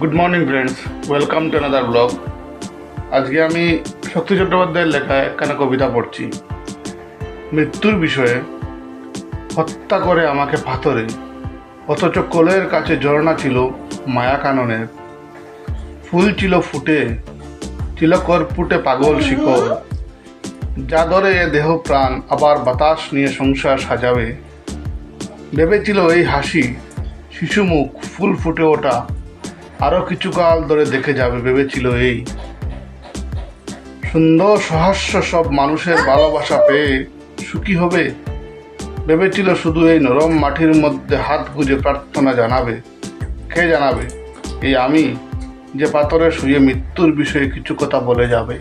Good morning friends, welcome to another blog. আজকে আমি শক্তি চট্টোপাধ্যায়ের লেখা একখানা কবিতা পড়ছি। মৃত্যুর বিষয়ে। হত্যা করে আমাকে পাথরে, অথচ কোলের কাছে ঝর্ণা ছিল মায়া কাননের। ফুল ছিল ফুটে, ছিল করপুটে পাগল শিকড়, যা ধরে এ দেহ প্রাণ আবার বাতাস নিয়ে সংসার সাজাবে। ভেবেছিল এই হাসি, শিশু মুখ, ফুল ফুটে ওঠা আরও কিছুকাল ধরে দেখে যাবে। ভেবেছিল এই সুন্দর সহাস্য সব মানুষের ভালোবাসা পেয়ে সুখী হবে। ভেবেছিল শুধু এই নরম মাটির মধ্যে হাত গুজে প্রার্থনা জানাবে। কে জানাবে? এই আমি, যে পাথরে শুয়ে মৃত্যুর বিষয়ে কিছু কথা বলে যাবে।